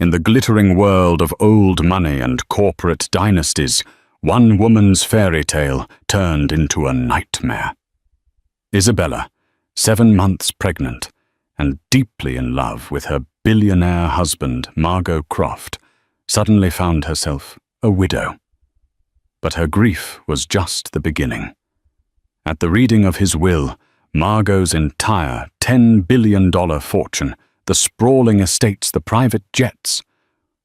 In the glittering world of old money and corporate dynasties, one woman's fairy tale turned into a nightmare. Isabella, 7 months pregnant, and deeply in love with her billionaire husband, Margot Croft, suddenly found herself a widow. But her grief was just the beginning. At the reading of his will, Margot's entire $10 billion fortune, the sprawling estates, the private jets,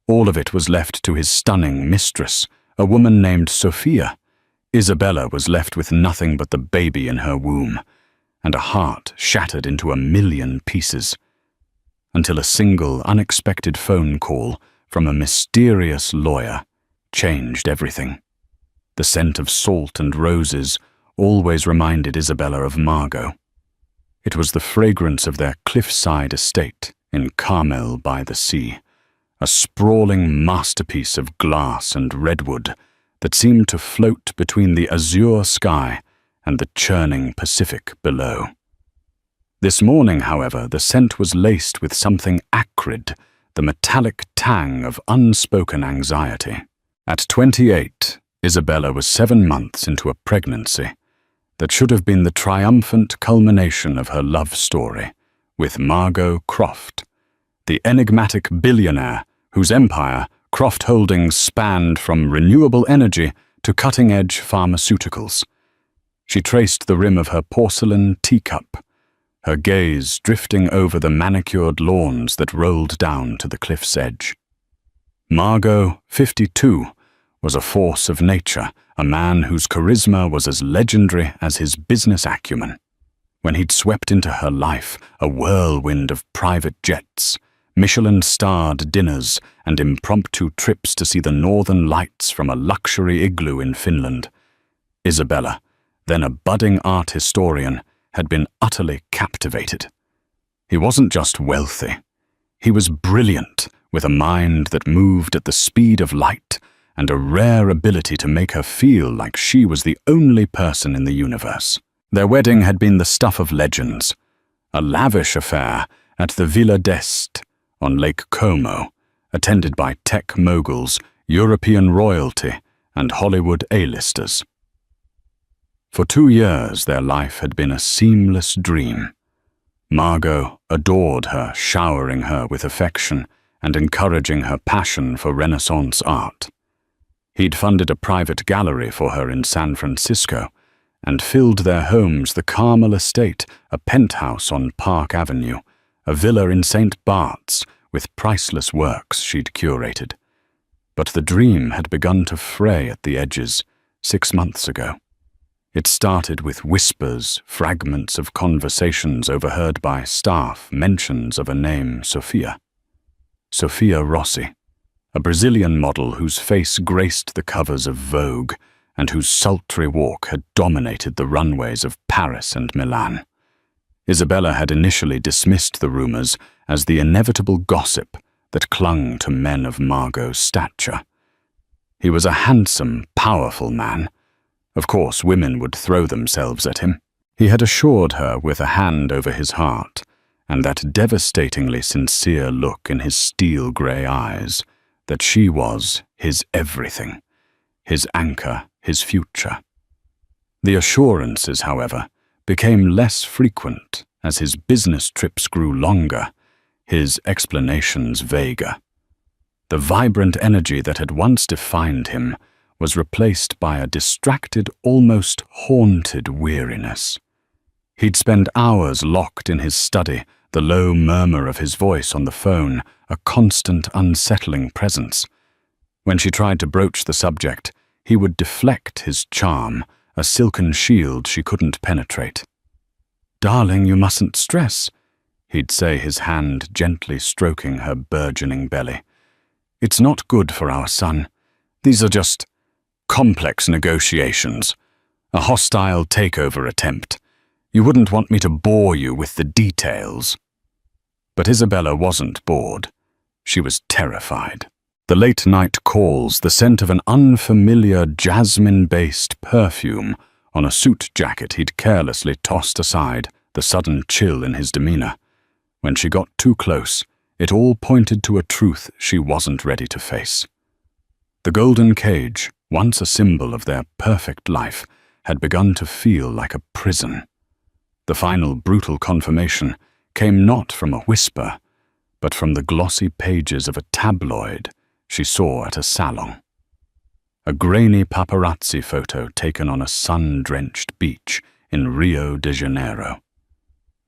all of it was left to his stunning mistress, a woman named Sophia. Isabella was left with nothing but the baby in her womb, and a heart shattered into 1,000,000 pieces, until a single unexpected phone call from a mysterious lawyer changed everything. The scent of salt and roses always reminded Isabella of Margot. It was the fragrance of their cliffside estate in Carmel by the sea, a sprawling masterpiece of glass and redwood that seemed to float between the azure sky and the churning Pacific below. This morning, however, the scent was laced with something acrid, the metallic tang of unspoken anxiety. At 28, Isabella was 7 months into a pregnancy that should have been the triumphant culmination of her love story with Margot Croft, the enigmatic billionaire whose empire Croft Holdings spanned from renewable energy to cutting-edge pharmaceuticals. She traced the rim of her porcelain teacup, her gaze drifting over the manicured lawns that rolled down to the cliff's edge. Margot, 52, was a force of nature, a man whose charisma was as legendary as his business acumen. When he'd swept into her life, a whirlwind of private jets, Michelin-starred dinners, and impromptu trips to see the northern lights from a luxury igloo in Finland, Isabella, then a budding art historian, had been utterly captivated. He wasn't just wealthy. He was brilliant, with a mind that moved at the speed of light and a rare ability to make her feel like she was the only person in the universe. Their wedding had been the stuff of legends, a lavish affair at the Villa d'Este on Lake Como, attended by tech moguls, European royalty, and Hollywood A-listers. For 2 years, their life had been a seamless dream. Margot adored her, showering her with affection and encouraging her passion for Renaissance art. He'd funded a private gallery for her in San Francisco and filled their homes the Carmel Estate, a penthouse on Park Avenue, a villa in St. Bart's with priceless works she'd curated. But the dream had begun to fray at the edges 6 months ago. It started with whispers, fragments of conversations overheard by staff, mentions of a name, Sophia Rossi, a Brazilian model whose face graced the covers of Vogue and whose sultry walk had dominated the runways of Paris and Milan. Isabella had initially dismissed the rumors as the inevitable gossip that clung to men of Margot's stature. He was a handsome, powerful man. Of course, women would throw themselves at him. He had assured her with a hand over his heart and that devastatingly sincere look in his steel-grey eyes that she was his everything, his anchor, his future. The assurances, however, became less frequent as his business trips grew longer, his explanations vaguer. The vibrant energy that had once defined him was replaced by a distracted, almost haunted weariness. He'd spend hours locked in his study, the low murmur of his voice on the phone, a constant, unsettling presence. When she tried to broach the subject, he would deflect his charm, a silken shield she couldn't penetrate. "Darling, you mustn't stress," he'd say, his hand gently stroking her burgeoning belly. "It's not good for our son. These are just complex negotiations, a hostile takeover attempt. You wouldn't want me to bore you with the details." But Isabella wasn't bored. She was terrified. The late-night calls, the scent of an unfamiliar jasmine-based perfume on a suit jacket he'd carelessly tossed aside, the sudden chill in his demeanor. When she got too close, It all pointed to a truth she wasn't ready to face. The golden cage, once a symbol of their perfect life, had begun to feel like a prison. The final brutal confirmation came not from a whisper, but from the glossy pages of a tabloid she saw at a salon. A grainy paparazzi photo taken on a sun-drenched beach in Rio de Janeiro.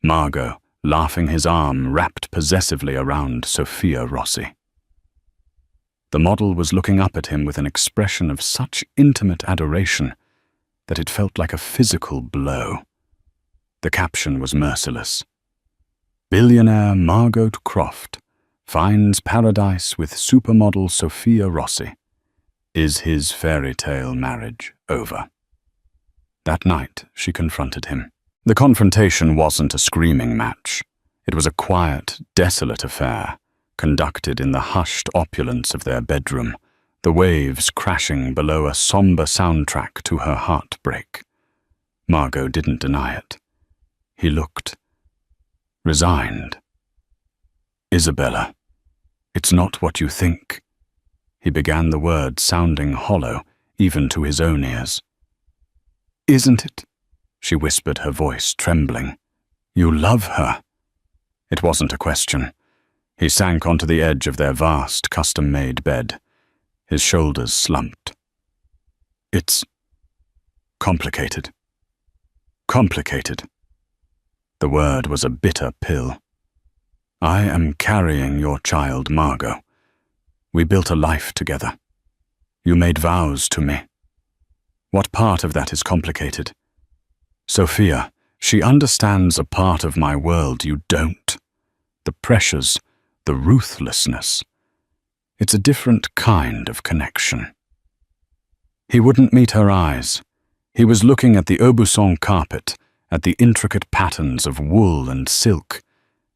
Margot, laughing, his arm wrapped possessively around Sophia Rossi. The model was looking up at him with an expression of such intimate adoration that it felt like a physical blow. The caption was merciless. "Billionaire Margot Croft finds paradise with supermodel Sophia Rossi. Is his fairy tale marriage over?" That night, she confronted him. The confrontation wasn't a screaming match. It was a quiet, desolate affair, conducted in the hushed opulence of their bedroom, the waves crashing below a somber soundtrack to her heartbreak. Margot didn't deny it. He looked resigned. "Isabella, it's not what you think." He began the words sounding hollow, even to his own ears. "Isn't it?" she whispered, her voice trembling. "You love her." It wasn't a question. He sank onto the edge of their vast, custom-made bed. His shoulders slumped. "It's complicated. Complicated." The word was a bitter pill. "I am carrying your child, Margot. We built a life together. You made vows to me. What part of that is complicated? Sophia, she understands a part of my world you don't. The pressures, the ruthlessness. It's a different kind of connection." He wouldn't meet her eyes. He was looking at the Aubusson carpet, at the intricate patterns of wool and silk,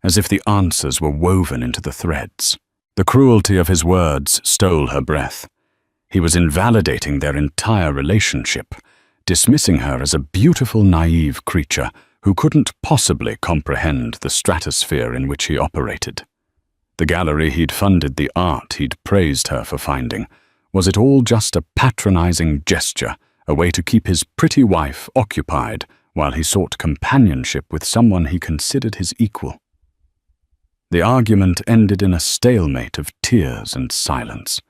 as if the answers were woven into the threads. The cruelty of his words stole her breath. He was invalidating their entire relationship, dismissing her as a beautiful, naive creature who couldn't possibly comprehend the stratosphere in which he operated. The gallery he'd funded, the art he'd praised her for finding, was it all just a patronizing gesture, a way to keep his pretty wife occupied while he sought companionship with someone he considered his equal? The argument ended in a stalemate of tears and silence.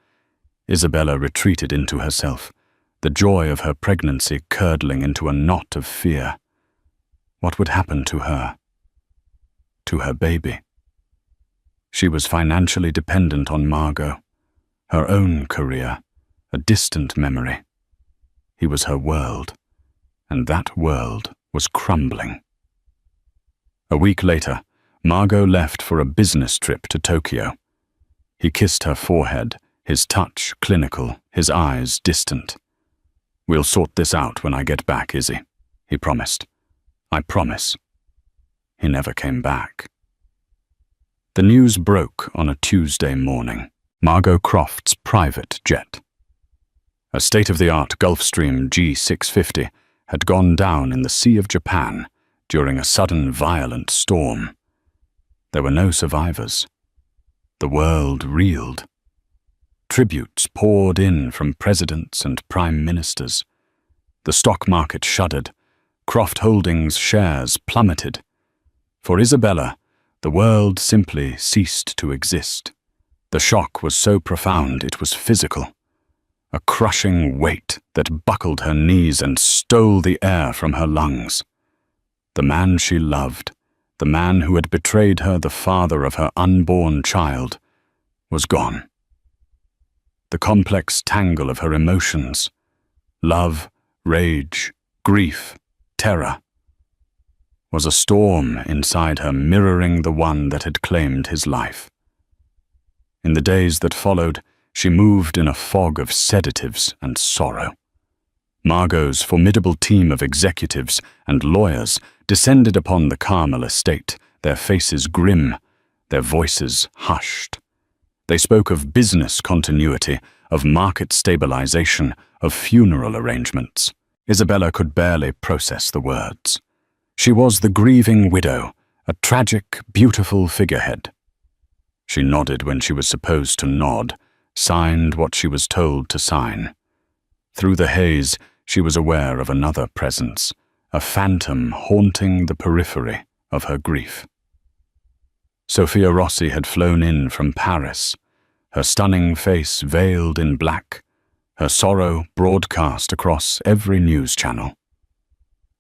Isabella retreated into herself, the joy of her pregnancy curdling into a knot of fear. What would happen to her? To her baby? She was financially dependent on Margot, her own career, a distant memory. He was her world, and that world was crumbling. A week later, Margot left for a business trip to Tokyo. He kissed her forehead, his touch clinical, his eyes distant. "We'll sort this out when I get back, Izzy," he promised. "I promise." He never came back. The news broke on a Tuesday morning. Margot Croft's private jet. A state-of-the-art Gulfstream G650 had gone down in the Sea of Japan during a sudden violent storm. There were no survivors. The world reeled. Tributes poured in from presidents and prime ministers. The stock market shuddered. Croft Holdings shares plummeted. For Isabella, the world simply ceased to exist. The shock was so profound it was physical. A crushing weight that buckled her knees and stole the air from her lungs. The man she loved, the man who had betrayed her, the father of her unborn child, was gone. The complex tangle of her emotions, love, rage, grief, terror, was a storm inside her, mirroring the one that had claimed his life. In the days that followed, she moved in a fog of sedatives and sorrow. Margot's formidable team of executives and lawyers descended upon the Carmel estate, their faces grim, their voices hushed. They spoke of business continuity, of market stabilization, of funeral arrangements. Isabella could barely process the words. She was the grieving widow, a tragic, beautiful figurehead. She nodded when she was supposed to nod, signed what she was told to sign. Through the haze, she was aware of another presence, a phantom haunting the periphery of her grief. Sophia Rossi had flown in from Paris, her stunning face veiled in black, her sorrow broadcast across every news channel.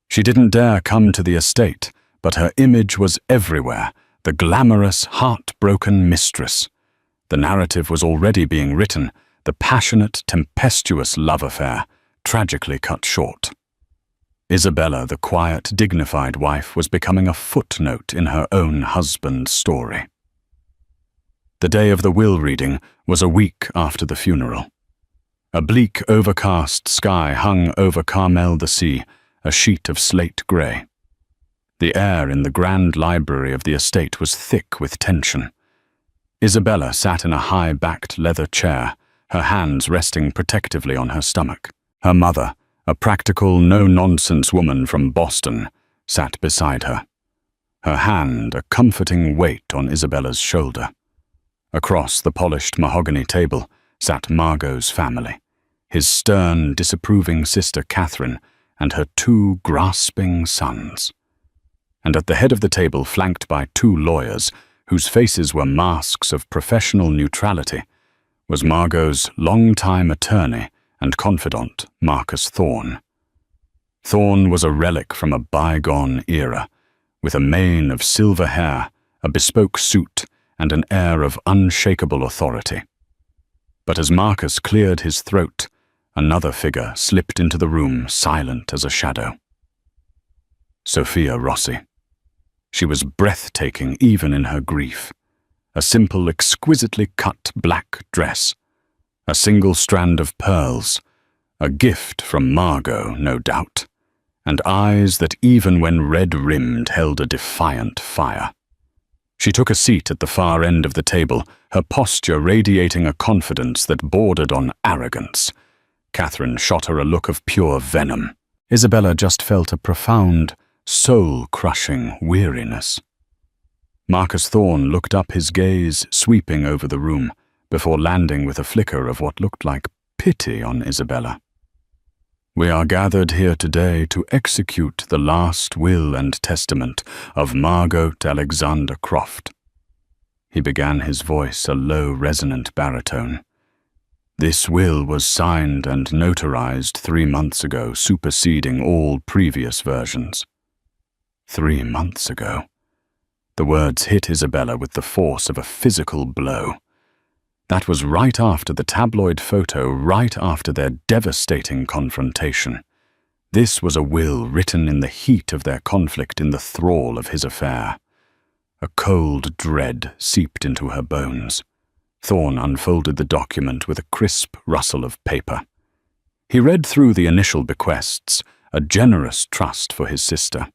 She didn't dare come to the estate, but her image was everywhere, the glamorous, heartbroken mistress. The narrative was already being written, the passionate, tempestuous love affair, tragically cut short. Isabella, the quiet, dignified wife, was becoming a footnote in her own husband's story. The day of the will reading was a week after the funeral. A bleak, overcast sky hung over Carmel the Sea, a sheet of slate grey. The air in the grand library of the estate was thick with tension. Isabella sat in a high-backed leather chair, her hands resting protectively on her stomach. Her mother, a practical, no-nonsense woman from Boston, sat beside her. Her hand a comforting weight on Isabella's shoulder. Across the polished mahogany table sat Margot's family, his stern, disapproving sister Catherine and her two grasping sons. And at the head of the table, flanked by two lawyers, whose faces were masks of professional neutrality, was Margot's longtime attorney and confidant, Marcus Thorne. Thorne was a relic from a bygone era, with a mane of silver hair, a bespoke suit, and an air of unshakable authority. But as Marcus cleared his throat, another figure slipped into the room, silent as a shadow. Sophia Rossi. She was breathtaking even in her grief. A simple, exquisitely cut black dress, a single strand of pearls, a gift from Margot, no doubt, and eyes that even when red-rimmed held a defiant fire. She took a seat at the far end of the table, her posture radiating a confidence that bordered on arrogance. Catherine shot her a look of pure venom. Isabella just felt a profound, soul-crushing weariness. Marcus Thorne looked up, his gaze sweeping over the room, before landing with a flicker of what looked like pity on Isabella. "We are gathered here today to execute the last will and testament of Margot Alexander Croft." He began, his voice a low, resonant baritone. "This will was signed and notarized 3 months ago, superseding all previous versions." 3 months ago. The words hit Isabella with the force of a physical blow. That was right after the tabloid photo, right after their devastating confrontation. This was a will written in the heat of their conflict, in the thrall of his affair. A cold dread seeped into her bones. Thorne unfolded the document with a crisp rustle of paper. He read through the initial bequests, a generous trust for his sister.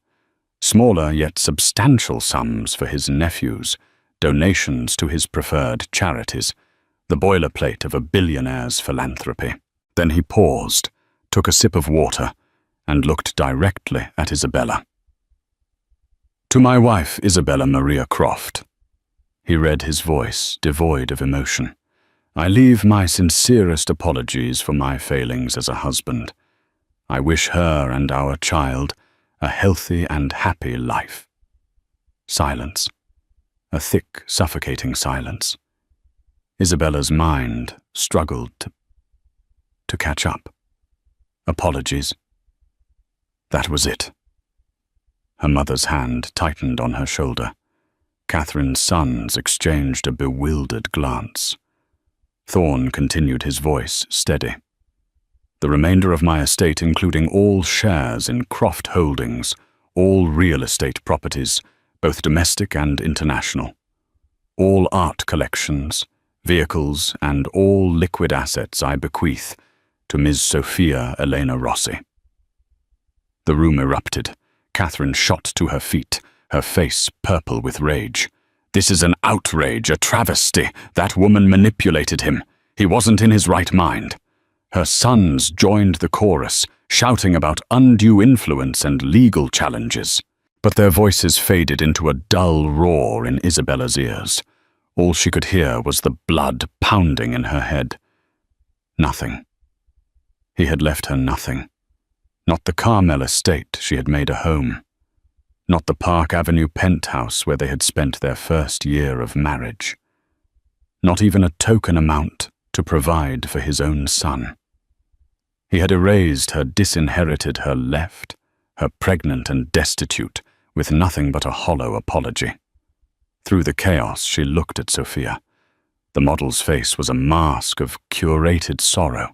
Smaller yet substantial sums for his nephews, donations to his preferred charities, the boilerplate of a billionaire's philanthropy. Then he paused, took a sip of water, and looked directly at Isabella. "To my wife, Isabella Maria Croft." He read, his voice devoid of emotion. "I leave my sincerest apologies for my failings as a husband. I wish her and our child a healthy and happy life." Silence. A thick, suffocating silence. Isabella's mind struggled to catch up. Apologies. That was it. Her mother's hand tightened on her shoulder. Catherine's sons exchanged a bewildered glance. Thorne continued, his voice steady. "The remainder of my estate, including all shares in Croft Holdings, all real estate properties, both domestic and international, all art collections, vehicles, and all liquid assets I bequeath to Ms. Sophia Elena Rossi." The room erupted. Catherine shot to her feet, her face purple with rage. "This is an outrage, a travesty. That woman manipulated him. He wasn't in his right mind." Her sons joined the chorus, shouting about undue influence and legal challenges. But their voices faded into a dull roar in Isabella's ears. All she could hear was the blood pounding in her head. Nothing. He had left her nothing. Not the Carmel estate she had made a home. Not the Park Avenue penthouse where they had spent their first year of marriage. Not even a token amount to provide for his own son. He had erased her, disinherited her, left her pregnant and destitute, with nothing but a hollow apology. Through the chaos, she looked at Sophia. The model's face was a mask of curated sorrow,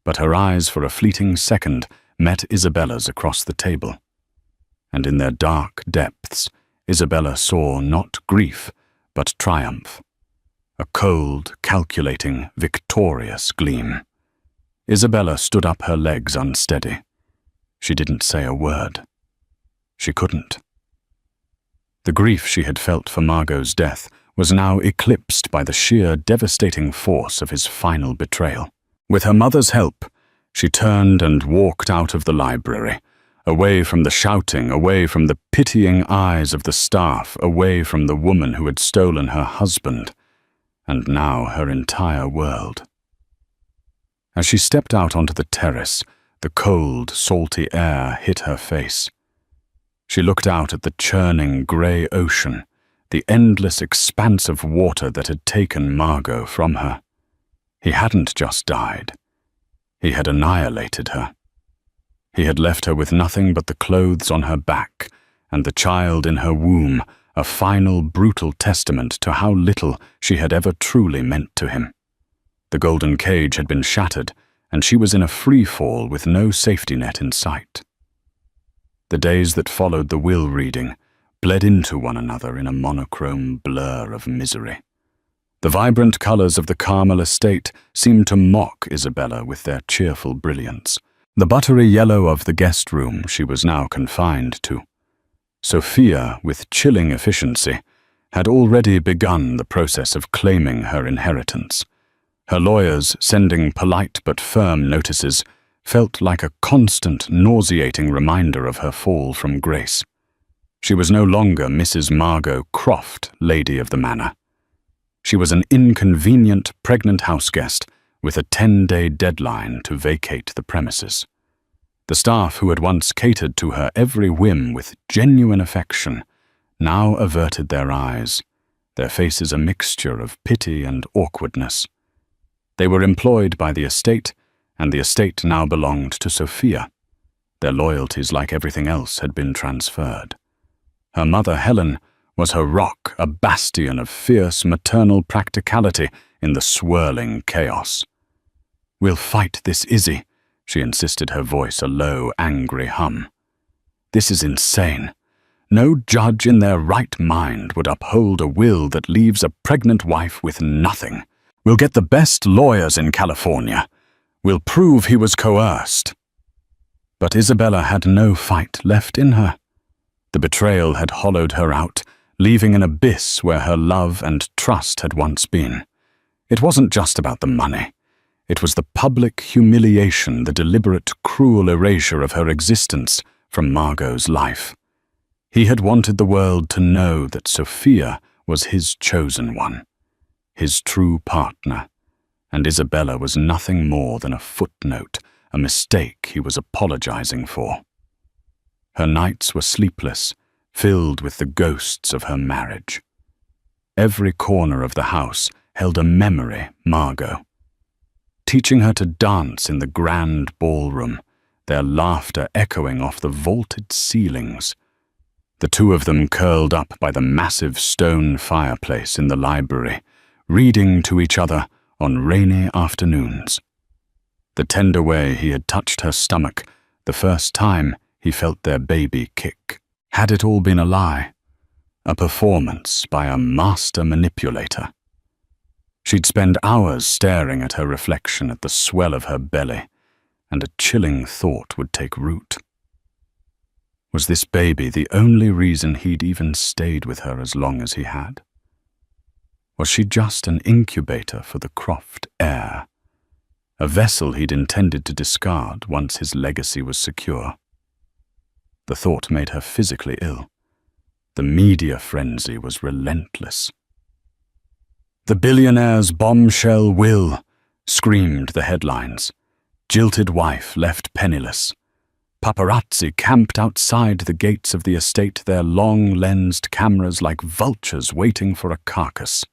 but her eyes for a fleeting second met Isabella's across the table. And in their dark depths, Isabella saw not grief, but triumph. A cold, calculating, victorious gleam. Isabella stood up, her legs unsteady. She didn't say a word. She couldn't. The grief she had felt for Margot's death was now eclipsed by the sheer devastating force of his final betrayal. With her mother's help, she turned and walked out of the library, away from the shouting, away from the pitying eyes of the staff, away from the woman who had stolen her husband, and now her entire world. As she stepped out onto the terrace, the cold, salty air hit her face. She looked out at the churning grey ocean, the endless expanse of water that had taken Margot from her. He hadn't just died. He had annihilated her. He had left her with nothing but the clothes on her back and the child in her womb, a final brutal testament to how little she had ever truly meant to him. The golden cage had been shattered, and she was in a free fall with no safety net in sight. The days that followed the will reading bled into one another in a monochrome blur of misery. The vibrant colors of the Carmel estate seemed to mock Isabella with their cheerful brilliance. The buttery yellow of the guest room she was now confined to. Sophia, with chilling efficiency, had already begun the process of claiming her inheritance. Her lawyers, sending polite but firm notices, felt like a constant, nauseating reminder of her fall from grace. She was no longer Mrs. Margot Croft, Lady of the Manor. She was an inconvenient, pregnant houseguest with a 10-day deadline to vacate the premises. The staff who had once catered to her every whim with genuine affection now averted their eyes, their faces a mixture of pity and awkwardness. They were employed by the estate, and the estate now belonged to Sophia. Their loyalties, like everything else, had been transferred. Her mother, Helen, was her rock, a bastion of fierce maternal practicality in the swirling chaos. "We'll fight this, Izzy," she insisted, her voice a low, angry hum. "This is insane. No judge in their right mind would uphold a will that leaves a pregnant wife with nothing. We'll get the best lawyers in California. We'll prove he was coerced." But Isabella had no fight left in her. The betrayal had hollowed her out, leaving an abyss where her love and trust had once been. It wasn't just about the money. It was the public humiliation, the deliberate, cruel erasure of her existence from Margot's life. He had wanted the world to know that Sophia was his chosen one, his true partner, and Isabella was nothing more than a footnote, a mistake he was apologizing for. Her nights were sleepless, filled with the ghosts of her marriage. Every corner of the house held a memory Margot. Teaching her to dance in the grand ballroom, their laughter echoing off the vaulted ceilings. The two of them curled up by the massive stone fireplace in the library, reading to each other on rainy afternoons. The tender way he had touched her stomach, the first time he felt their baby kick. Had it all been a lie? A performance by a master manipulator? She'd spend hours staring at her reflection at the swell of her belly, and a chilling thought would take root. Was this baby the only reason he'd even stayed with her as long as he had? Was she just an incubator for the Croft heir? A vessel he'd intended to discard once his legacy was secure? The thought made her physically ill. The media frenzy was relentless. "The billionaire's bombshell will," screamed the headlines. "Jilted wife left penniless." Paparazzi camped outside the gates of the estate, their long-lensed cameras like vultures waiting for a carcass.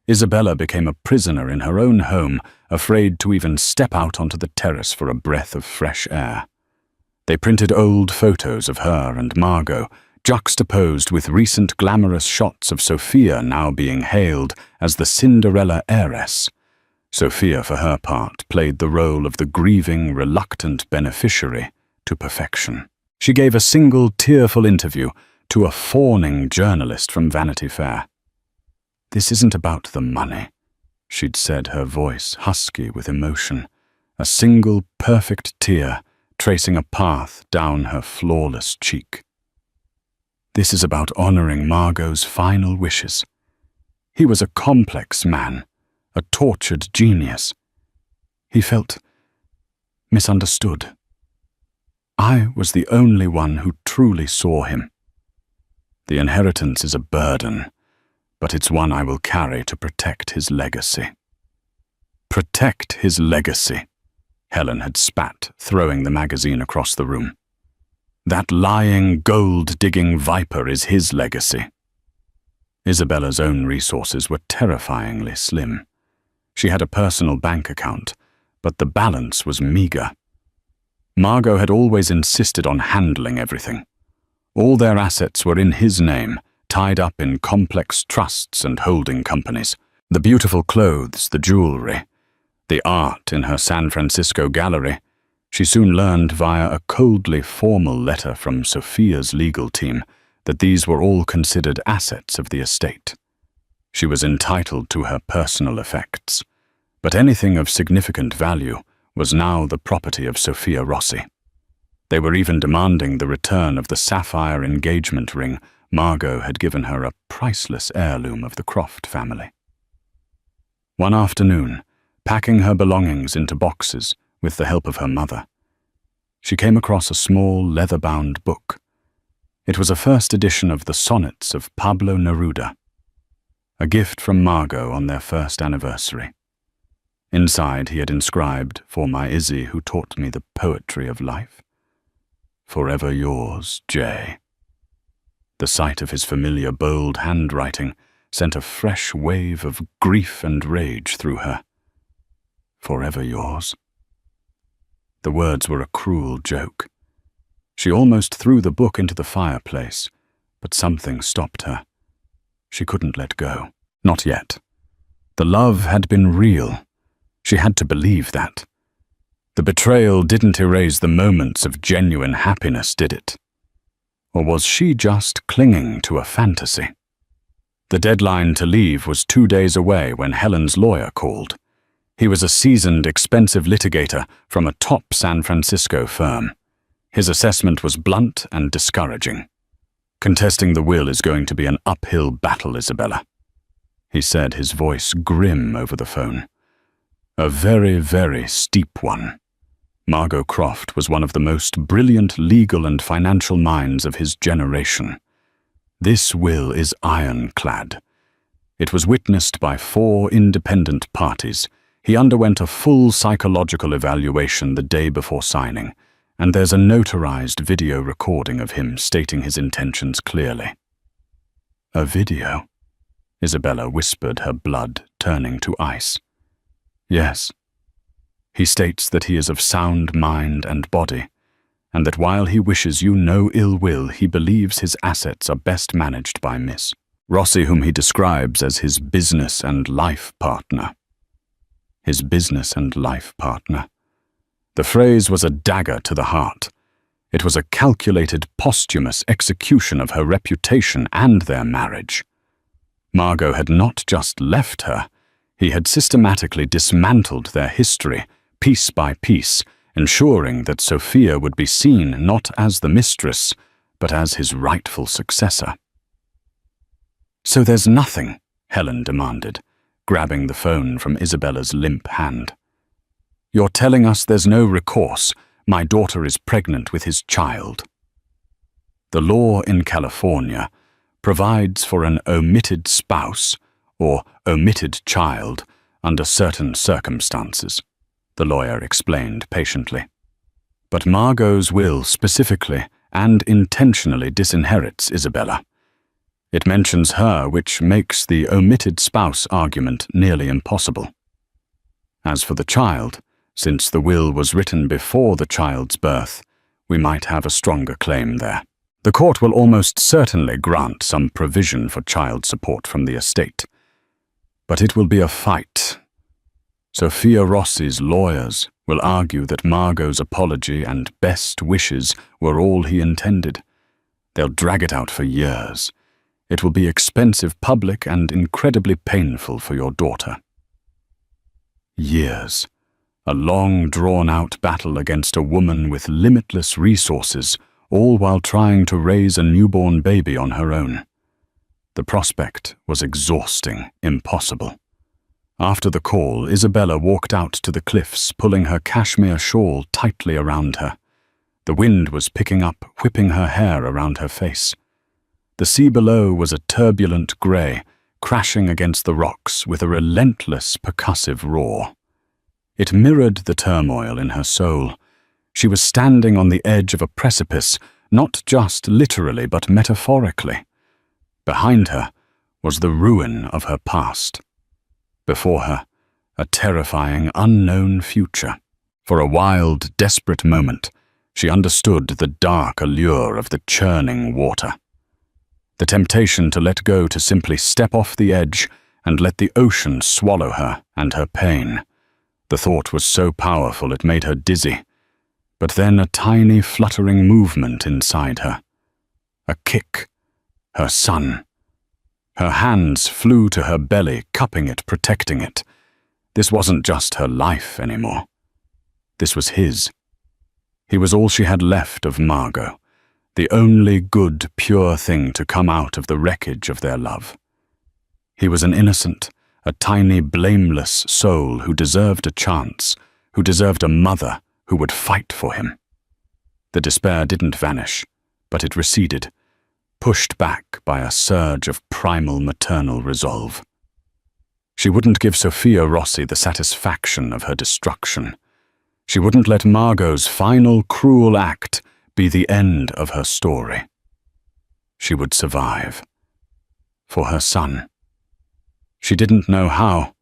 Isabella became a prisoner in her own home, afraid to even step out onto the terrace for a breath of fresh air. They printed old photos of her and Margot, juxtaposed with recent glamorous shots of Sophia now being hailed as the Cinderella heiress. Sophia, for her part, played the role of the grieving, reluctant beneficiary to perfection. She gave a single tearful interview to a fawning journalist from Vanity Fair. "This isn't about the money," she'd said, her voice husky with emotion, a single perfect tear tracing a path down her flawless cheek. "This is about honoring Margot's final wishes. He was a complex man, a tortured genius. He felt misunderstood. I was the only one who truly saw him. The inheritance is a burden, but it's one I will carry to protect his legacy." "Protect his legacy," Helen had spat, throwing the magazine across the room. "That lying, gold-digging viper is his legacy." Isabella's own resources were terrifyingly slim. She had a personal bank account, but the balance was meager. Margot had always insisted on handling everything. All their assets were in his name, tied up in complex trusts and holding companies. The beautiful clothes, the jewelry, the art in her San Francisco gallery. She soon learned via a coldly formal letter from Sophia's legal team that these were all considered assets of the estate. She was entitled to her personal effects, but anything of significant value was now the property of Sophia Rossi. They were even demanding the return of the sapphire engagement ring Margot had given her, a priceless heirloom of the Croft family. One afternoon, packing her belongings into boxes with the help of her mother, she came across a small leather-bound book. It was a first edition of the Sonnets of Pablo Neruda, a gift from Margot on their first anniversary. Inside he had inscribed, "For my Izzy who taught me the poetry of life. Forever yours, J." The sight of his familiar bold handwriting sent a fresh wave of grief and rage through her. "Forever yours." The words were a cruel joke. She almost threw the book into the fireplace, but something stopped her. She couldn't let go. Not yet. The love had been real. She had to believe that. The betrayal didn't erase the moments of genuine happiness, did it? Or was she just clinging to a fantasy? The deadline to leave was 2 days away when Helen's lawyer called. He was a seasoned, expensive litigator from a top San Francisco firm. His assessment was blunt and discouraging. "Contesting the will is going to be an uphill battle, Isabella," he said, his voice grim over the phone. "A very, very steep one." Margot Croft was one of the most brilliant legal and financial minds of his generation. This will is ironclad. It was witnessed by 4 independent parties. He underwent a full psychological evaluation the day before signing, and there's a notarized video recording of him stating his intentions clearly. "A video?" Isabella whispered, her blood turning to ice. "Yes. He states that he is of sound mind and body, and that while he wishes you no ill will, he believes his assets are best managed by Miss Rossi, whom he describes as his business and life partner." His business and life partner. The phrase was a dagger to the heart. It was a calculated, posthumous execution of her reputation and their marriage. Margot had not just left her, he had systematically dismantled their history, piece by piece, ensuring that Sophia would be seen not as the mistress, but as his rightful successor. "So there's nothing?" Helen demanded, grabbing the phone from Isabella's limp hand. "You're telling us there's no recourse? My daughter is pregnant with his child." The law in California provides for an omitted spouse or omitted child under certain circumstances, the lawyer explained patiently. But Margot's will specifically and intentionally disinherits Isabella. It mentions her, which makes the omitted spouse argument nearly impossible. As for the child, since the will was written before the child's birth, we might have a stronger claim there. The court will almost certainly grant some provision for child support from the estate. But it will be a fight. Sophia Rossi's lawyers will argue that Margot's apology and best wishes were all he intended. They'll drag it out for years. It will be expensive, public, and incredibly painful for your daughter. Years. A long, drawn-out battle against a woman with limitless resources, all while trying to raise a newborn baby on her own. The prospect was exhausting, impossible. After the call, Isabella walked out to the cliffs, pulling her cashmere shawl tightly around her. The wind was picking up, whipping her hair around her face. The sea below was a turbulent grey, crashing against the rocks with a relentless, percussive roar. It mirrored the turmoil in her soul. She was standing on the edge of a precipice, not just literally but metaphorically. Behind her was the ruin of her past. Before her, a terrifying, unknown future. For a wild, desperate moment, she understood the dark allure of the churning water. The temptation to let go, to simply step off the edge and let the ocean swallow her and her pain. The thought was so powerful it made her dizzy. But then a tiny, fluttering movement inside her. A kick. Her son. Her hands flew to her belly, cupping it, protecting it. This wasn't just her life anymore. This was his. He was all she had left of Margot, the only good, pure thing to come out of the wreckage of their love. He was an innocent, a tiny, blameless soul who deserved a chance, who deserved a mother who would fight for him. The despair didn't vanish, but it receded, pushed back by a surge of primal maternal resolve. She wouldn't give Sophia Rossi the satisfaction of her destruction. She wouldn't let Margot's final cruel act be the end of her story. She would survive. For her son. She didn't know how,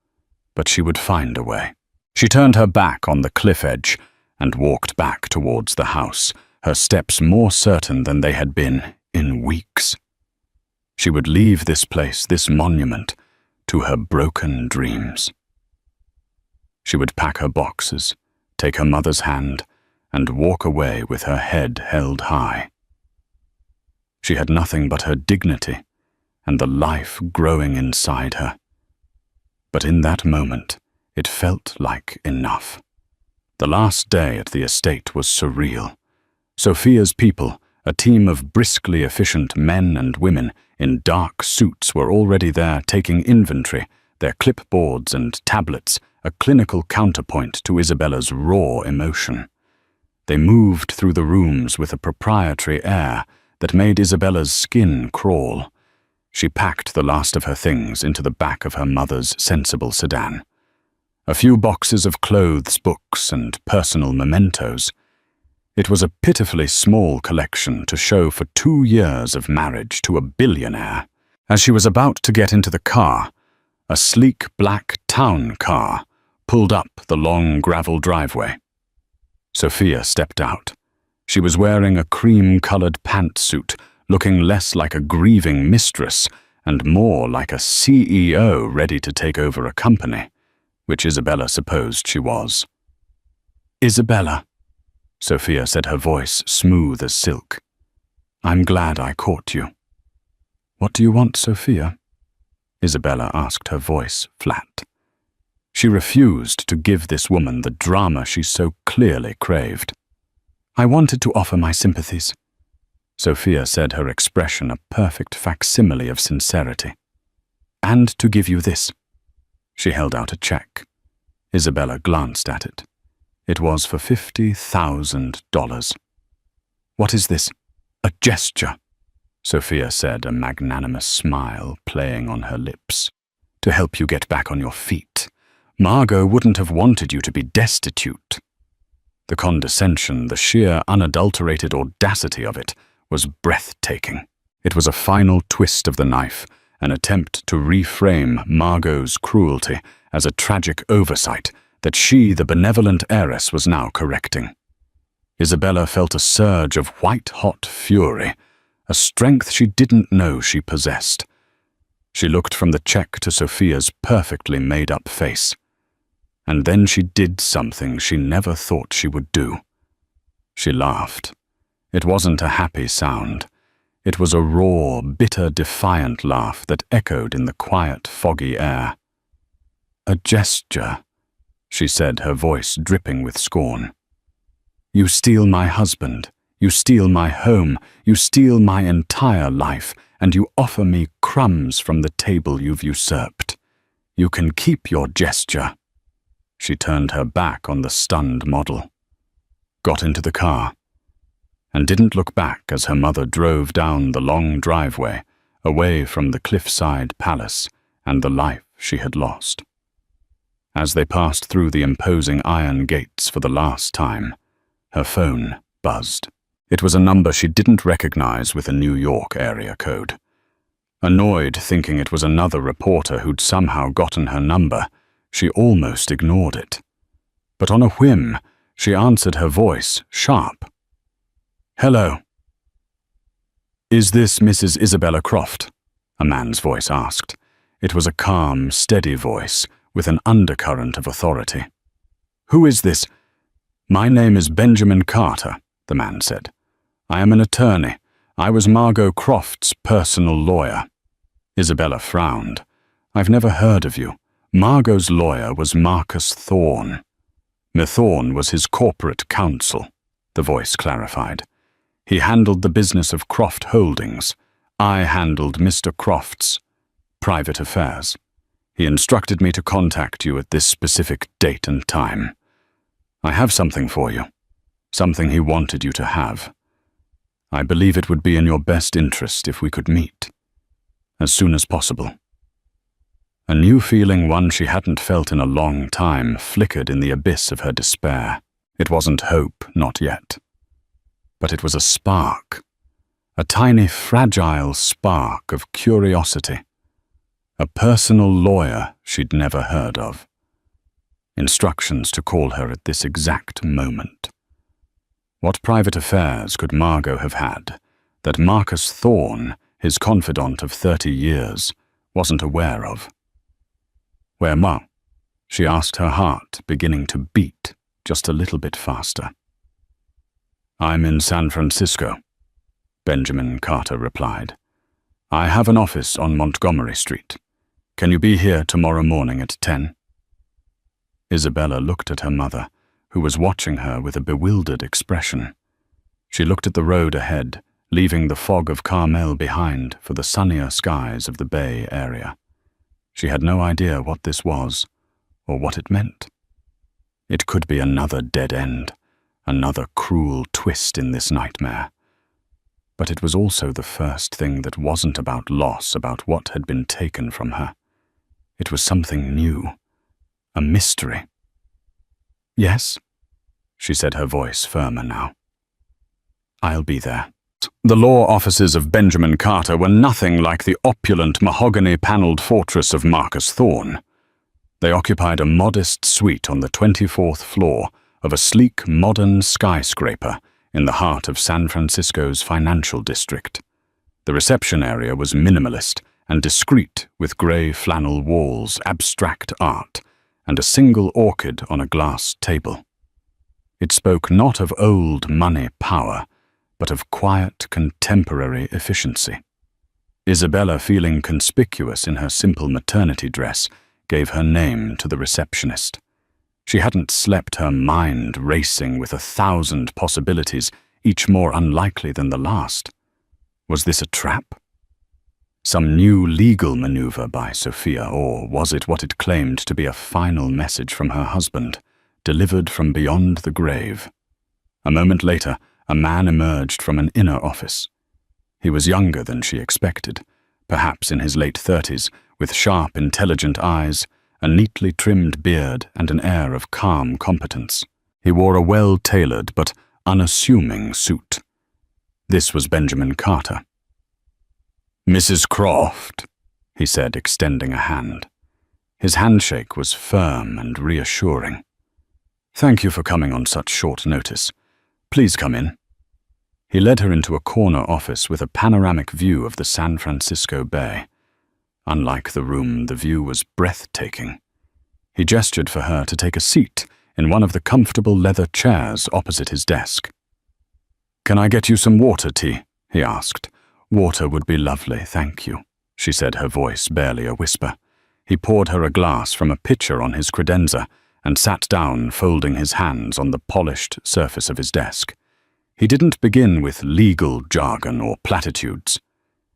but she would find a way. She turned her back on the cliff edge and walked back towards the house, her steps more certain than they had been in weeks. She would leave this place, this monument, to her broken dreams. She would pack her boxes, take her mother's hand, and walk away with her head held high. She had nothing but her dignity and the life growing inside her. But in that moment, it felt like enough. The last day at the estate was surreal. Sophia's people, a team of briskly efficient men and women in dark suits, were already there taking inventory, their clipboards and tablets, a clinical counterpoint to Isabella's raw emotion. They moved through the rooms with a proprietary air that made Isabella's skin crawl. She packed the last of her things into the back of her mother's sensible sedan. A few boxes of clothes, books, and personal mementos. It was a pitifully small collection to show for 2 years of marriage to a billionaire. As she was about to get into the car, a sleek black town car pulled up the long gravel driveway. Sophia stepped out. She was wearing a cream-colored pantsuit, looking less like a grieving mistress and more like a CEO ready to take over a company, which Isabella supposed she was. "Isabella," Sophia said, her voice smooth as silk. "I'm glad I caught you." "What do you want, Sophia?" Isabella asked, her voice flat. She refused to give this woman the drama she so clearly craved. "I wanted to offer my sympathies," Sophia said, her expression a perfect facsimile of sincerity. "And to give you this." She held out a check. Isabella glanced at it. It was for $50,000. "What is this?" "A gesture," Sophia said, a magnanimous smile playing on her lips. to help you get back on your feet. Margot wouldn't have wanted you to be destitute. The condescension, the sheer unadulterated audacity of it, was breathtaking. It was a final twist of the knife, an attempt to reframe Margot's cruelty as a tragic oversight that she, the benevolent heiress, was now correcting. Isabella felt a surge of white-hot fury, a strength she didn't know she possessed. She looked from the check to Sophia's perfectly made-up face. And then she did something she never thought she would do. She laughed. It wasn't a happy sound. It was a raw, bitter, defiant laugh that echoed in the quiet, foggy air. "A gesture," she said, her voice dripping with scorn. "You steal my husband, you steal my home, you steal my entire life, and you offer me crumbs from the table you've usurped. You can keep your gesture." She turned her back on the stunned model, got into the car, and didn't look back as her mother drove down the long driveway, away from the cliffside palace and the life she had lost. As they passed through the imposing iron gates for the last time, her phone buzzed. It was a number she didn't recognize with a New York area code. Annoyed, thinking it was another reporter who'd somehow gotten her number, she almost ignored it. But on a whim, she answered her voice, sharp. "Hello." "Is this Mrs. Isabella Croft?" a man's voice asked. It was a calm, steady voice with an undercurrent of authority. "Who is this?" "My name is Benjamin Carter," the man said. "I am an attorney. I was Margot Croft's personal lawyer." Isabella frowned. "I've never heard of you." Margot's lawyer was Marcus Thorne. Thorne was his corporate counsel, the voice clarified. He handled the business of Croft Holdings. I handled Mr. Croft's private affairs. He instructed me to contact you at this specific date and time. I have something for you, something he wanted you to have. I believe it would be in your best interest if we could meet, as soon as possible. A new feeling, one she hadn't felt in a long time, flickered in the abyss of her despair. It wasn't hope, not yet. But it was a spark, a tiny, fragile spark of curiosity. A personal lawyer she'd never heard of. Instructions to call her at this exact moment. What private affairs could Margot have had that Marcus Thorne, his confidant of 30 years, wasn't aware of? "Where ma?" she asked, her heart beginning to beat just a little bit faster. "I'm in San Francisco," Benjamin Carter replied. "I have an office on Montgomery Street. Can you be here tomorrow morning at 10? Isabella looked at her mother, who was watching her with a bewildered expression. She looked at the road ahead, leaving the fog of Carmel behind for the sunnier skies of the Bay Area. She had no idea what this was, or what it meant. It could be another dead end, another cruel twist in this nightmare. But it was also the first thing that wasn't about loss, about what had been taken from her. It was something new, a mystery. "Yes?" she said, her voice firmer now. "I'll be there." The law offices of Benjamin Carter were nothing like the opulent mahogany-paneled fortress of Marcus Thorne. They occupied a modest suite on the 24th floor of a sleek, modern skyscraper in the heart of San Francisco's financial district. The reception area was minimalist and discreet, with grey flannel walls, abstract art, and a single orchid on a glass table. It spoke not of old money power, but of quiet, contemporary efficiency. Isabella, feeling conspicuous in her simple maternity dress, gave her name to the receptionist. She hadn't slept, her mind racing with 1,000 possibilities, each more unlikely than the last. Was this a trap? Some new legal maneuver by Sophia, or was it what it claimed to be a final message from her husband, delivered from beyond the grave? A moment later, a man emerged from an inner office. He was younger than she expected, perhaps in his late 30s, with sharp, intelligent eyes, a neatly trimmed beard, and an air of calm competence. He wore a well-tailored but unassuming suit. This was Benjamin Carter. "Mrs. Croft," he said, extending a hand. His handshake was firm and reassuring. "Thank you for coming on such short notice. Please come in." He led her into a corner office with a panoramic view of the San Francisco Bay. Unlike the room, the view was breathtaking. He gestured for her to take a seat in one of the comfortable leather chairs opposite his desk. "Can I get you some water, T?" he asked. "Water would be lovely, thank you," she said, her voice barely a whisper. He poured her a glass from a pitcher on his credenza and sat down, folding his hands on the polished surface of his desk. He didn't begin with legal jargon or platitudes.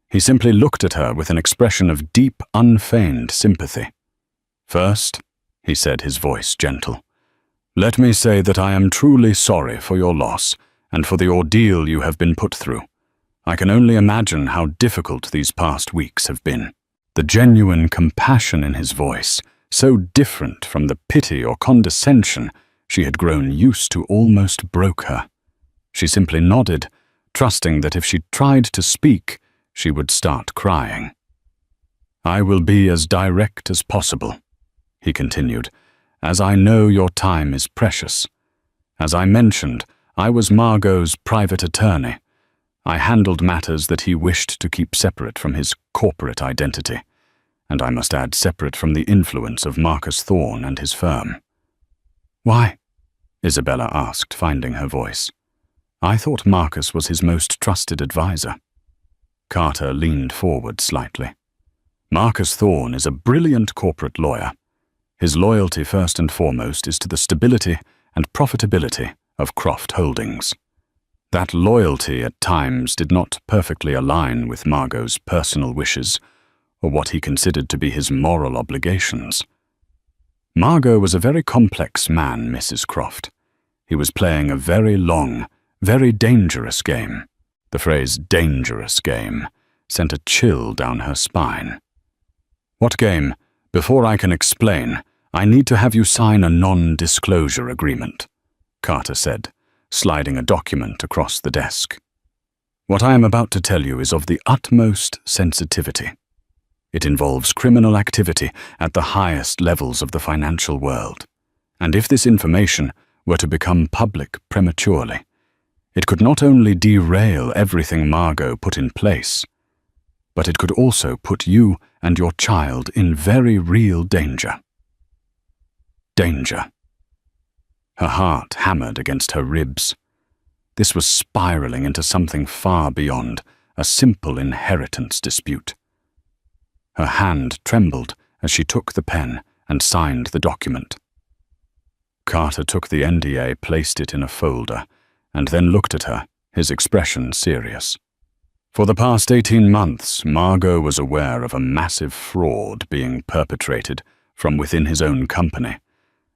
He simply looked at her with an expression of deep, unfeigned sympathy. "First," he said, his voice gentle, "let me say that I am truly sorry for your loss and for the ordeal you have been put through. I can only imagine how difficult these past weeks have been." The genuine compassion in his voice, so different from the pity or condescension she had grown used to, almost broke her. She simply nodded, trusting that if she tried to speak, she would start crying. "I will be as direct as possible," he continued, "as I know your time is precious. As I mentioned, I was Margot's private attorney. I handled matters that he wished to keep separate from his corporate identity, and I must add separate from the influence of Marcus Thorne and his firm." "Why?" Isabella asked, finding her voice. "I thought Marcus was his most trusted advisor." Carter leaned forward slightly. "Marcus Thorne is a brilliant corporate lawyer. His loyalty first and foremost is to the stability and profitability of Croft Holdings. That loyalty at times did not perfectly align with Margot's personal wishes or what he considered to be his moral obligations. Margot was a very complex man, Mrs. Croft. He was playing a very long, very dangerous game." The phrase "dangerous game" sent a chill down her spine. "What game? Before I can explain, I need to have you sign a non-disclosure agreement," Carter said, sliding a document across the desk. "What I am about to tell you is of the utmost sensitivity. It involves criminal activity at the highest levels of the financial world, and if this information were to become public prematurely, it could not only derail everything Margot put in place, but it could also put you and your child in very real danger." Danger. Her heart hammered against her ribs. This was spiraling into something far beyond a simple inheritance dispute. Her hand trembled as she took the pen and signed the document. Carter took the NDA, placed it in a folder, and then looked at her, his expression serious. For the past 18 months, Margot was aware of a massive fraud being perpetrated from within his own company,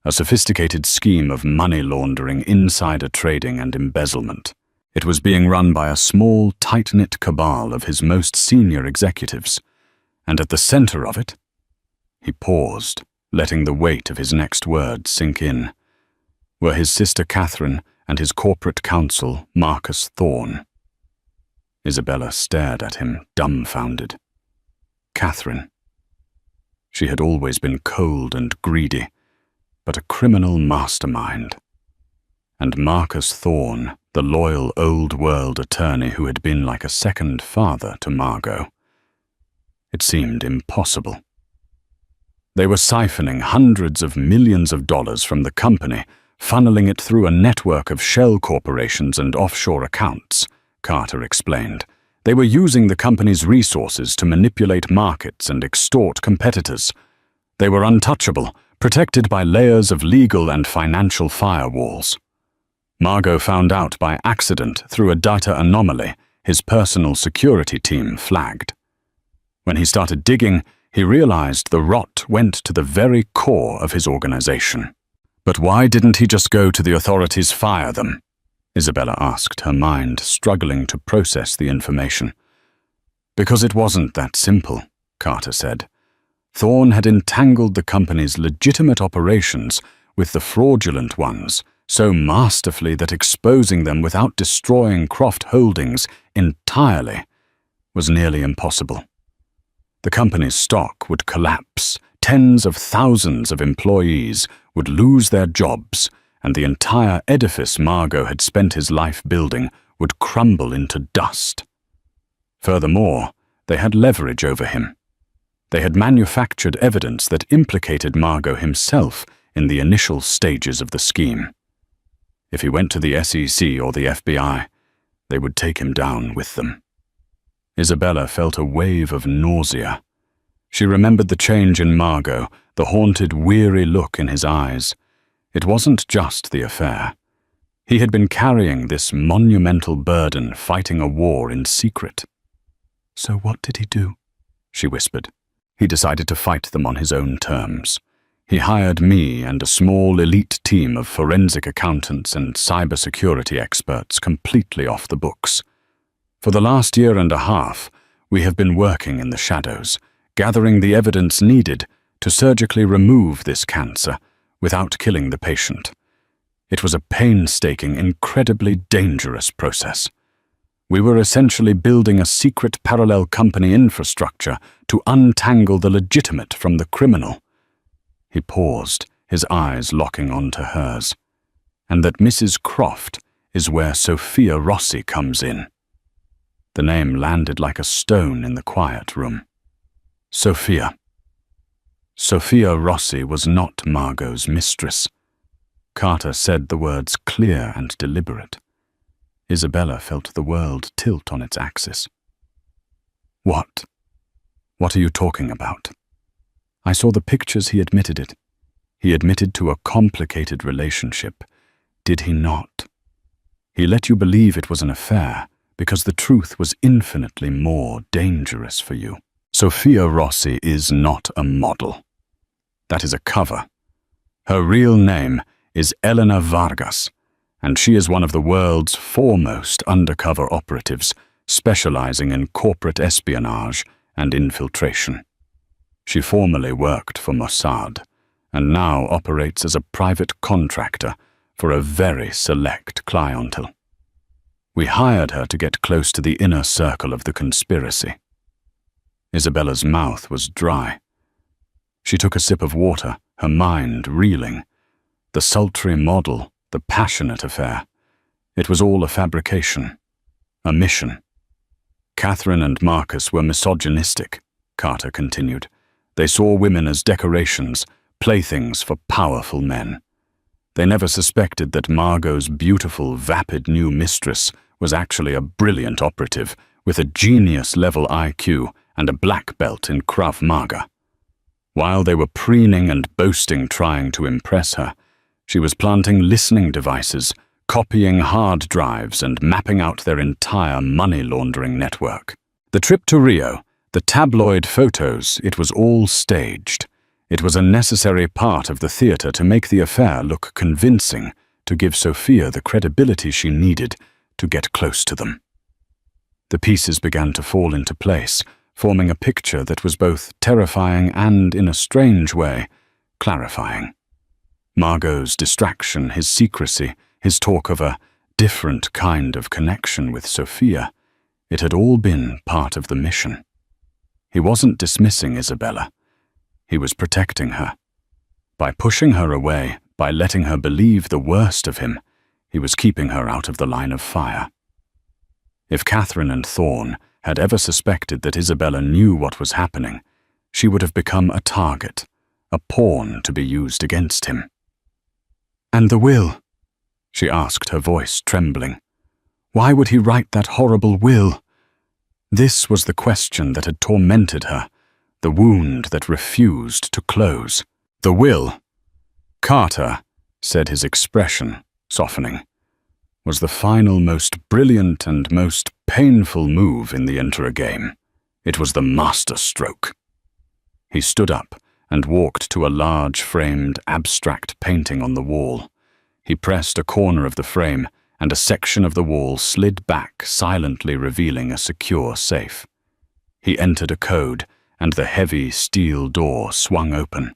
a sophisticated scheme of money laundering, insider trading, and embezzlement. It was being run by a small, tight-knit cabal of his most senior executives, and at the center of it, he paused, letting the weight of his next words sink in, were his sister Catherine and his corporate counsel, Marcus Thorne. Isabella stared at him, dumbfounded. Catherine. She had always been cold and greedy, but a criminal mastermind. And Marcus Thorne, the loyal old-world attorney who had been like a second father to Margot. It seemed impossible. They were siphoning hundreds of millions of dollars from the company, funneling it through a network of shell corporations and offshore accounts, Carter explained. They were using the company's resources to manipulate markets and extort competitors. They were untouchable, protected by layers of legal and financial firewalls. Margot found out by accident through a data anomaly his personal security team flagged. When he started digging, he realized the rot went to the very core of his organization. But why didn't he just go to the authorities, fire them? Isabella asked, her mind struggling to process the information. Because it wasn't that simple, Carter said. Thorne had entangled the company's legitimate operations with the fraudulent ones so masterfully that exposing them without destroying Croft Holdings entirely was nearly impossible. The company's stock would collapse, tens of thousands of employees would lose their jobs, and the entire edifice Margot had spent his life building would crumble into dust. Furthermore, they had leverage over him. They had manufactured evidence that implicated Margot himself in the initial stages of the scheme. If he went to the SEC or the FBI, they would take him down with them. Isabella felt a wave of nausea. She remembered the change in Margot, the haunted, weary look in his eyes. It wasn't just the affair. He had been carrying this monumental burden, fighting a war in secret. "So what did he do?" she whispered. "He decided to fight them on his own terms. He hired me and a small elite team of forensic accountants and cybersecurity experts completely off the books. For the last year and a half, we have been working in the shadows, gathering the evidence needed to surgically remove this cancer without killing the patient. It was a painstaking, incredibly dangerous process. We were essentially building a secret parallel company infrastructure to untangle the legitimate from the criminal." He paused, his eyes locking onto hers. "And that Mrs. Croft is where Sophia Rossi comes in." The name landed like a stone in the quiet room. Sophia. Sophia Rossi was not Margot's mistress. Carter said the words clear and deliberate. Isabella felt the world tilt on its axis. "What? What are you talking about?" "I saw the pictures," he admitted it. "He admitted to a complicated relationship, did he not? He let you believe it was an affair because the truth was infinitely more dangerous for you. Sophia Rossi is not a model. That is a cover. Her real name is Elena Vargas, and she is one of the world's foremost undercover operatives, specializing in corporate espionage and infiltration. She formerly worked for Mossad, and now operates as a private contractor for a very select clientele. We hired her to get close to the inner circle of the conspiracy." Isabella's mouth was dry. She took a sip of water, her mind reeling. The sultry model, the passionate affair. It was all a fabrication, a mission. "Catherine and Marcus were misogynistic," Carter continued. "They saw women as decorations, playthings for powerful men. They never suspected that Margot's beautiful, vapid new mistress was actually a brilliant operative with a genius-level IQ and a black belt in Krav Maga. While they were preening and boasting trying to impress her, she was planting listening devices, copying hard drives, and mapping out their entire money laundering network. The trip to Rio, the tabloid photos, it was all staged. It was a necessary part of the theater to make the affair look convincing, to give Sophia the credibility she needed to get close to them." The pieces began to fall into place, forming a picture that was both terrifying and, in a strange way, clarifying. Margot's distraction, his secrecy, his talk of a different kind of connection with Sophia, it had all been part of the mission. He wasn't dismissing Isabella. He was protecting her. By pushing her away, by letting her believe the worst of him, he was keeping her out of the line of fire. If Catherine and Thorne had ever suspected that Isabella knew what was happening, she would have become a target, a pawn to be used against him. "And the will?" she asked, her voice trembling. "Why would he write that horrible will?" This was the question that had tormented her, the wound that refused to close. "The will," Carter said, his expression softening, "was the final, most brilliant and most painful move in the entire game. It was the master stroke." He stood up and walked to a large framed abstract painting on the wall. He pressed a corner of the frame, and a section of the wall slid back, silently revealing a secure safe. He entered a code, and the heavy steel door swung open.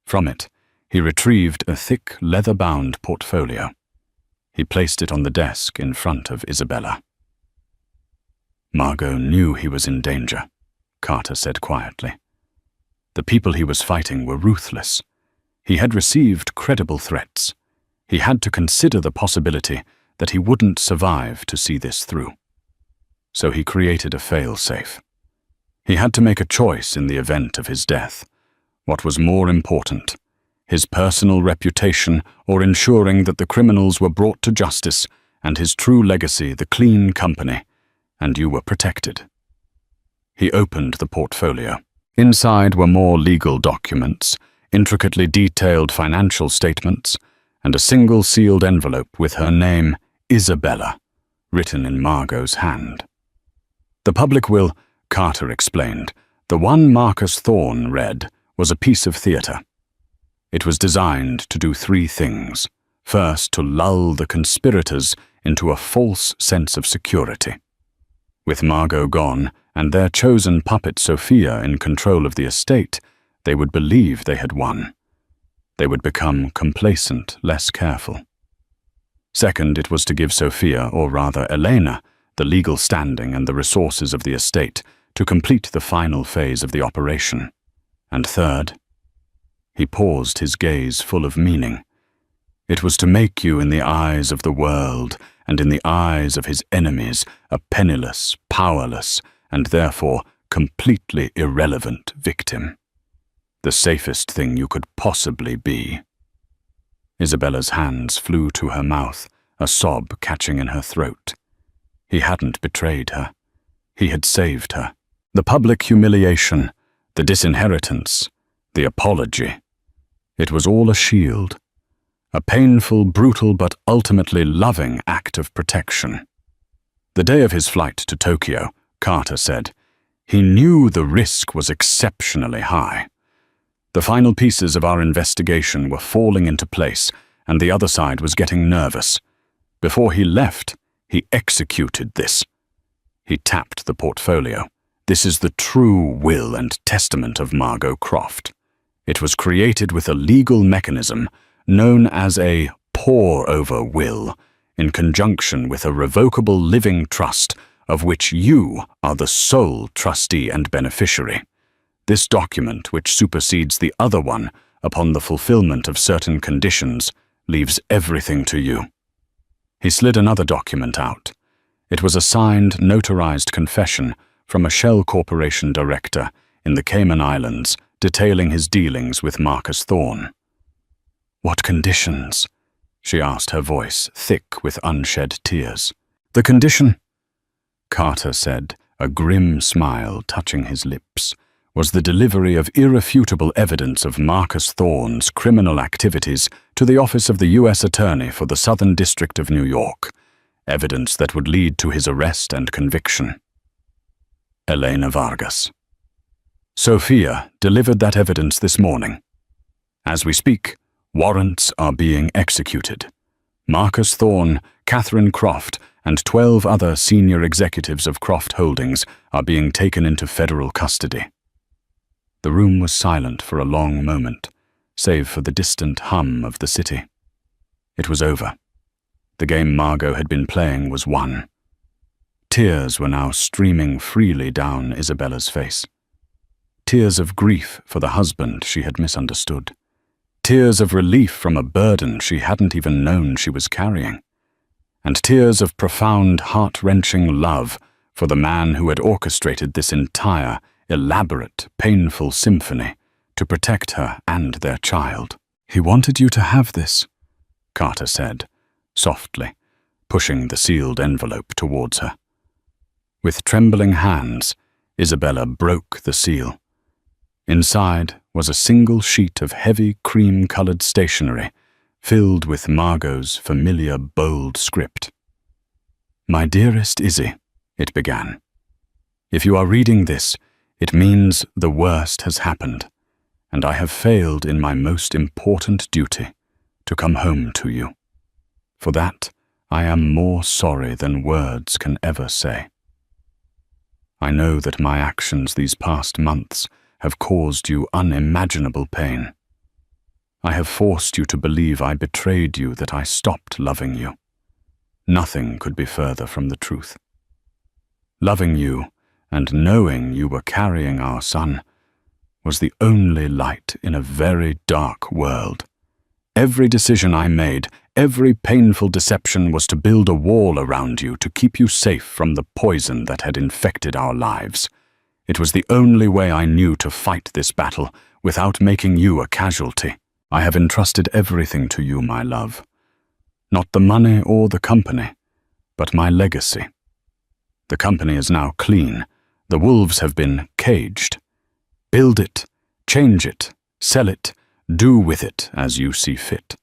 From it, he retrieved a thick, leather-bound portfolio. He placed it on the desk in front of Isabella. Margot knew he was in danger, Carter said quietly. The people he was fighting were ruthless. He had received credible threats. He had to consider the possibility that he wouldn't survive to see this through. So he created a fail-safe. He had to make a choice in the event of his death. What was more important, his personal reputation or ensuring that the criminals were brought to justice, and his true legacy, the clean company, and you were protected. He opened the portfolio. Inside were more legal documents, intricately detailed financial statements, and a single sealed envelope with her name, Isabella, written in Margot's hand. The public will, Carter explained, the one Marcus Thorne read, was a piece of theatre. It was designed to do three things. First, to lull the conspirators into a false sense of security. With Margot gone, and their chosen puppet Sophia in control of the estate, they would believe they had won. They would become complacent, less careful. Second, it was to give Sophia, or rather Elena, the legal standing and the resources of the estate to complete the final phase of the operation. And third, he paused, his gaze full of meaning. It was to make you in the eyes of the world and in the eyes of his enemies a penniless, powerless, and therefore completely irrelevant victim. The safest thing you could possibly be. Isabella's hands flew to her mouth, a sob catching in her throat. He hadn't betrayed her. He had saved her. The public humiliation, the disinheritance, the apology. It was all a shield. A painful, brutal, but ultimately loving act of protection. The day of his flight to Tokyo, Carter said, he knew the risk was exceptionally high. The final pieces of our investigation were falling into place, and the other side was getting nervous. Before he left, he executed this. He tapped the portfolio. This is the true will and testament of Margot Croft. It was created with a legal mechanism known as a pour-over will, in conjunction with a revocable living trust of which you are the sole trustee and beneficiary. This document, which supersedes the other one upon the fulfillment of certain conditions, leaves everything to you. He slid another document out. It was a signed, notarized confession from a Shell Corporation director in the Cayman Islands detailing his dealings with Marcus Thorne. "What conditions?" she asked, her voice thick with unshed tears. "The condition," Carter said, a grim smile touching his lips, was the delivery of irrefutable evidence of Marcus Thorne's criminal activities to the office of the U.S. Attorney for the Southern District of New York, evidence that would lead to his arrest and conviction. Elena Vargas. Sophia delivered that evidence this morning. As we speak, warrants are being executed. Marcus Thorne, Catherine Croft, and 12 other senior executives of Croft Holdings are being taken into federal custody. The room was silent for a long moment, save for the distant hum of the city. It was over. The game Margot had been playing was won. Tears were now streaming freely down Isabella's face. Tears of grief for the husband she had misunderstood. Tears of relief from a burden she hadn't even known she was carrying. And tears of profound, heart-wrenching love for the man who had orchestrated this entire, elaborate, painful symphony to protect her and their child. "He wanted you to have this," Carter said, softly, pushing the sealed envelope towards her. With trembling hands, Isabella broke the seal. Inside was a single sheet of heavy cream-colored stationery, filled with Margot's familiar bold script. "My dearest Izzy," it began. "If you are reading this, it means the worst has happened, and I have failed in my most important duty, to come home to you. For that, I am more sorry than words can ever say. I know that my actions these past months have caused you unimaginable pain. I have forced you to believe I betrayed you, that I stopped loving you. Nothing could be further from the truth. Loving you and knowing you were carrying our son was the only light in a very dark world. Every decision I made, every painful deception was to build a wall around you to keep you safe from the poison that had infected our lives. It was the only way I knew to fight this battle without making you a casualty. I have entrusted everything to you, my love. Not the money or the company, but my legacy. The company is now clean. The wolves have been caged. Build it, change it, sell it, do with it as you see fit.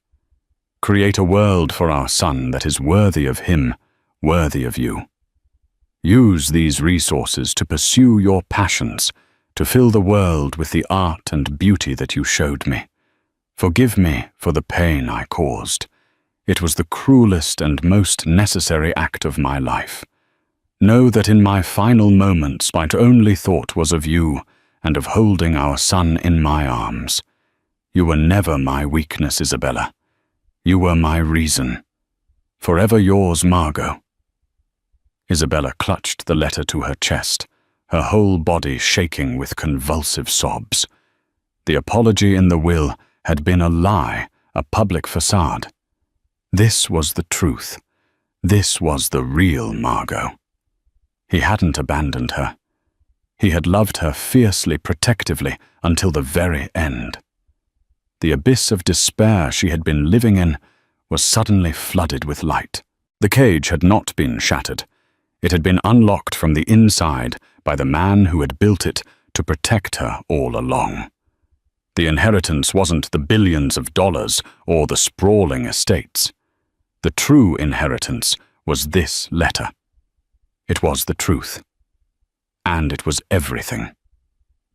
Create a world for our son that is worthy of him, worthy of you. Use these resources to pursue your passions, to fill the world with the art and beauty that you showed me. Forgive me for the pain I caused. It was the cruelest and most necessary act of my life. Know that in my final moments my only thought was of you and of holding our son in my arms. You were never my weakness, Isabella. You were my reason. Forever yours, Margot. Isabella clutched the letter to her chest, her whole body shaking with convulsive sobs. The apology in the will had been a lie, a public facade. This was the truth. This was the real Margot. He hadn't abandoned her. He had loved her fiercely, protectively, until the very end. The abyss of despair she had been living in was suddenly flooded with light. The cage had not been shattered. It had been unlocked from the inside by the man who had built it to protect her all along. The inheritance wasn't the billions of dollars or the sprawling estates. The true inheritance was this letter. It was the truth. And it was everything.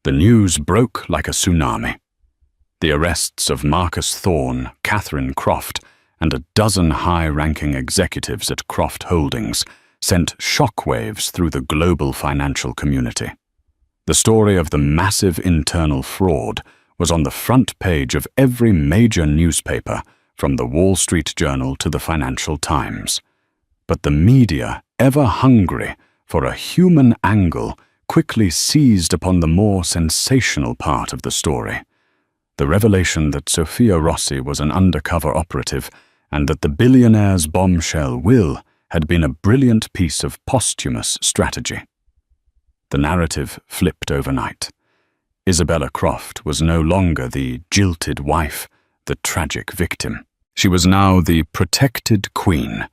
The news broke like a tsunami. The arrests of Marcus Thorne, Catherine Croft, and a dozen high-ranking executives at Croft Holdings sent shockwaves through the global financial community. The story of the massive internal fraud was on the front page of every major newspaper, from the Wall Street Journal to the Financial Times. But the media, ever hungry for a human angle, quickly seized upon the more sensational part of the story. The revelation that Sophia Rossi was an undercover operative and that the billionaire's bombshell will had been a brilliant piece of posthumous strategy. The narrative flipped overnight. Isabella Croft was no longer the jilted wife, the tragic victim. She was now the protected queen,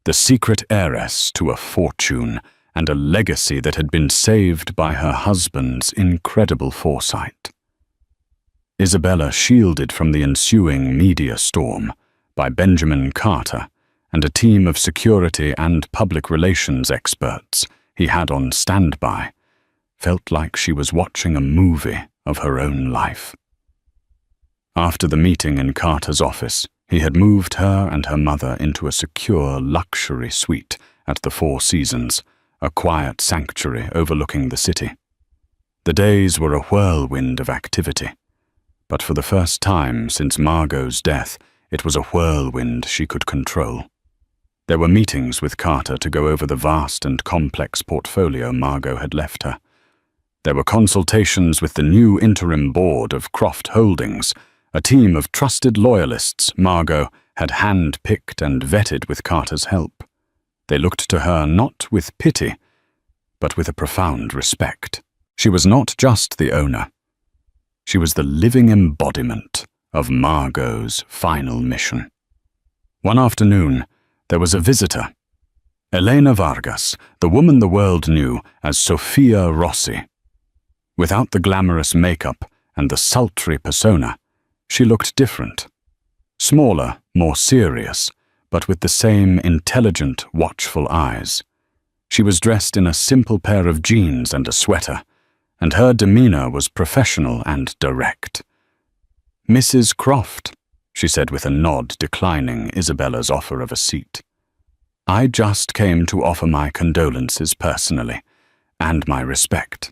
the secret heiress to a fortune and a legacy that had been saved by her husband's incredible foresight. Isabella, shielded from the ensuing media storm by Benjamin Carter and a team of security and public relations experts he had on standby, felt like she was watching a movie of her own life. After the meeting in Carter's office, he had moved her and her mother into a secure luxury suite at the Four Seasons, a quiet sanctuary overlooking the city. The days were a whirlwind of activity, but for the first time since Margot's death, it was a whirlwind she could control. There were meetings with Carter to go over the vast and complex portfolio Margot had left her. There were consultations with the new interim board of Croft Holdings, a team of trusted loyalists Margot had hand-picked and vetted with Carter's help. They looked to her not with pity, but with a profound respect. She was not just the owner. She was the living embodiment of Margot's final mission. One afternoon, there was a visitor. Elena Vargas, the woman the world knew as Sophia Rossi. Without the glamorous makeup and the sultry persona, she looked different. Smaller, more serious, but with the same intelligent, watchful eyes. She was dressed in a simple pair of jeans and a sweater, and her demeanor was professional and direct. "Mrs. Croft," she said with a nod declining Isabella's offer of a seat. "I just came to offer my condolences personally, and my respect.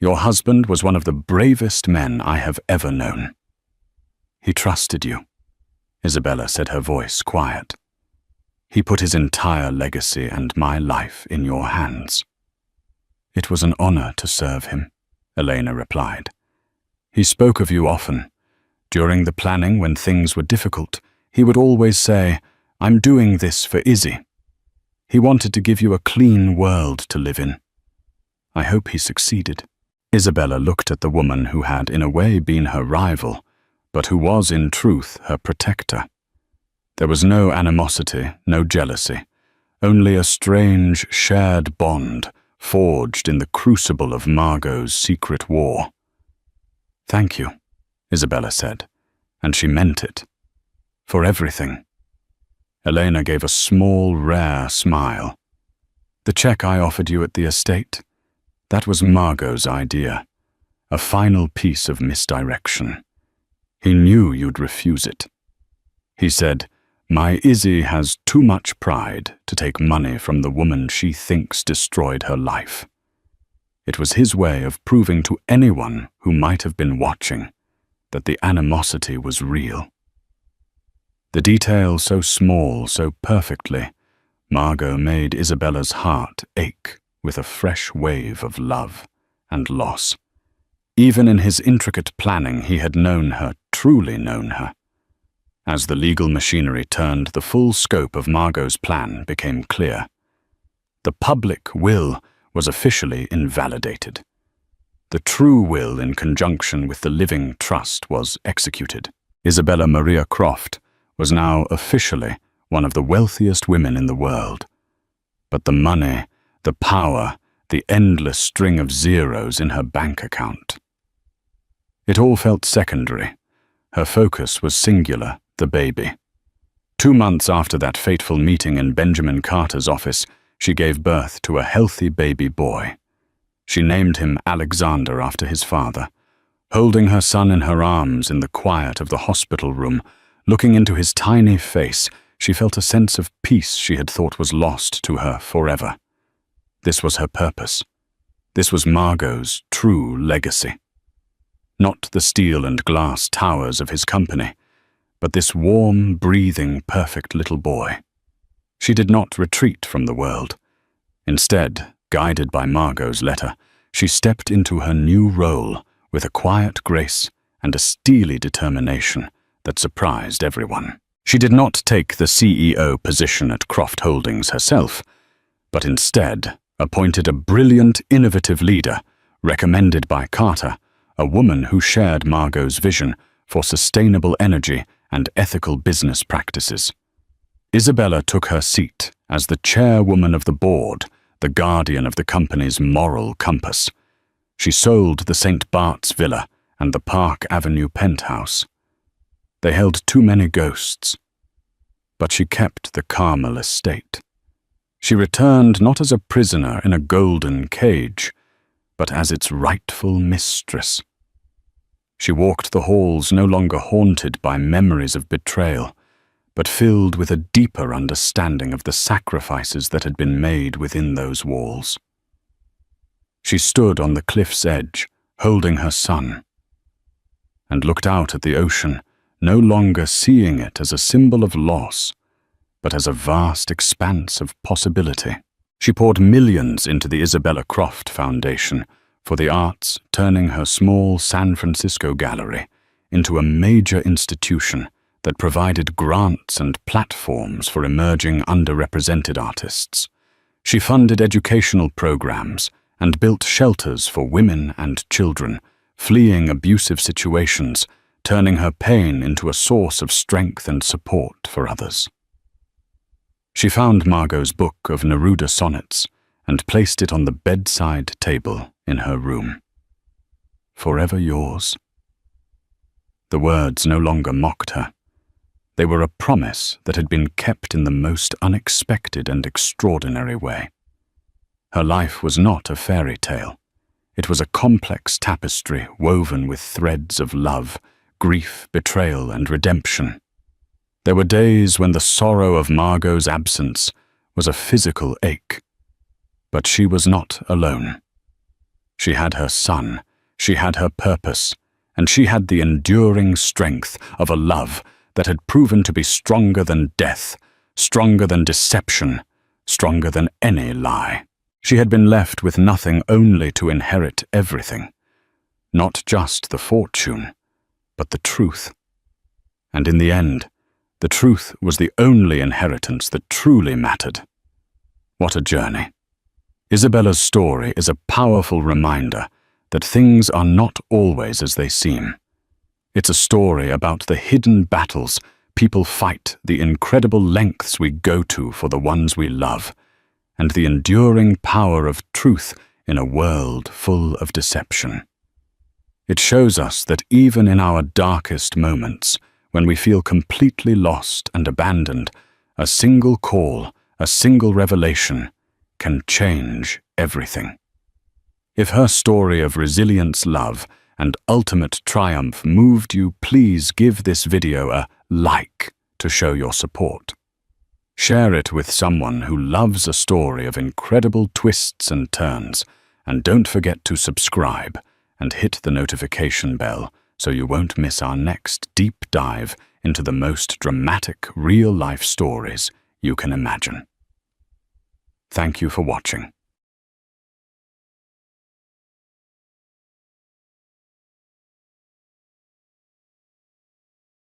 Your husband was one of the bravest men I have ever known. He trusted you. Isabella said, her voice quiet. He put his entire legacy and my life in your hands. It was an honor to serve him, Elena replied. He spoke of you often. During the planning, when things were difficult, he would always say, "I'm doing this for Izzy." He wanted to give you a clean world to live in. I hope he succeeded. Isabella looked at the woman who had in a way been her rival, but who was in truth her protector. There was no animosity, no jealousy, only a strange shared bond forged in the crucible of Margot's secret war. "Thank you," Isabella said, and she meant it. For everything. Elena gave a small, rare smile. "The check I offered you at the estate, that was Margot's idea, a final piece of misdirection. He knew you'd refuse it. He said, 'My Izzy has too much pride to take money from the woman she thinks destroyed her life.' It was his way of proving to anyone who might have been watching that the animosity was real. The detail so small, so perfectly, Margot made Isabella's heart ache with a fresh wave of love and loss. Even in his intricate planning, he had known her, truly known her. As the legal machinery turned, the full scope of Margot's plan became clear. The public will was officially invalidated. The true will, in conjunction with the living trust, was executed. Isabella Maria Croft was now officially one of the wealthiest women in the world. But the money, the power, the endless string of zeros in her bank account. It all felt secondary. Her focus was singular, the baby. 2 months after that fateful meeting in Benjamin Carter's office, she gave birth to a healthy baby boy. She named him Alexander after his father. Holding her son in her arms in the quiet of the hospital room, looking into his tiny face, she felt a sense of peace she had thought was lost to her forever. This was her purpose. This was Margot's true legacy. Not the steel and glass towers of his company, but this warm, breathing, perfect little boy. She did not retreat from the world. Instead, guided by Margot's letter, she stepped into her new role with a quiet grace and a steely determination that surprised everyone. She did not take the CEO position at Croft Holdings herself, but instead appointed a brilliant, innovative leader, recommended by Carter, a woman who shared Margot's vision for sustainable energy and ethical business practices. Isabella took her seat as the chairwoman of the board, the guardian of the company's moral compass. She sold the St. Bart's Villa and the Park Avenue penthouse. They held too many ghosts. But she kept the Carmel estate. She returned not as a prisoner in a golden cage, but as its rightful mistress. She walked the halls no longer haunted by memories of betrayal, but filled with a deeper understanding of the sacrifices that had been made within those walls. She stood on the cliff's edge, holding her son, and looked out at the ocean, no longer seeing it as a symbol of loss, but as a vast expanse of possibility. She poured millions into the Isabella Croft Foundation for the arts, turning her small San Francisco gallery into a major institution that provided grants and platforms for emerging underrepresented artists. She funded educational programs and built shelters for women and children, fleeing abusive situations, turning her pain into a source of strength and support for others. She found Margot's book of Neruda sonnets and placed it on the bedside table in her room. "Forever yours." The words no longer mocked her. They were a promise that had been kept in the most unexpected and extraordinary way. Her life was not a fairy tale. It was a complex tapestry woven with threads of love, grief, betrayal, and redemption. There were days when the sorrow of Margot's absence was a physical ache. But she was not alone. She had her son, she had her purpose, and she had the enduring strength of a love that had proven to be stronger than death, stronger than deception, stronger than any lie. She had been left with nothing only to inherit everything. Not just the fortune, but the truth. And in the end, the truth was the only inheritance that truly mattered. What a journey. Isabella's story is a powerful reminder that things are not always as they seem. It's a story about the hidden battles people fight, the incredible lengths we go to for the ones we love, and the enduring power of truth in a world full of deception. It shows us that even in our darkest moments, when we feel completely lost and abandoned, a single call, a single revelation, can change everything. If her story of resilience, love, and ultimate triumph moved you, please give this video a like to show your support. Share it with someone who loves a story of incredible twists and turns, and don't forget to subscribe and hit the notification bell so you won't miss our next deep dive into the most dramatic real-life stories you can imagine. Thank you for watching.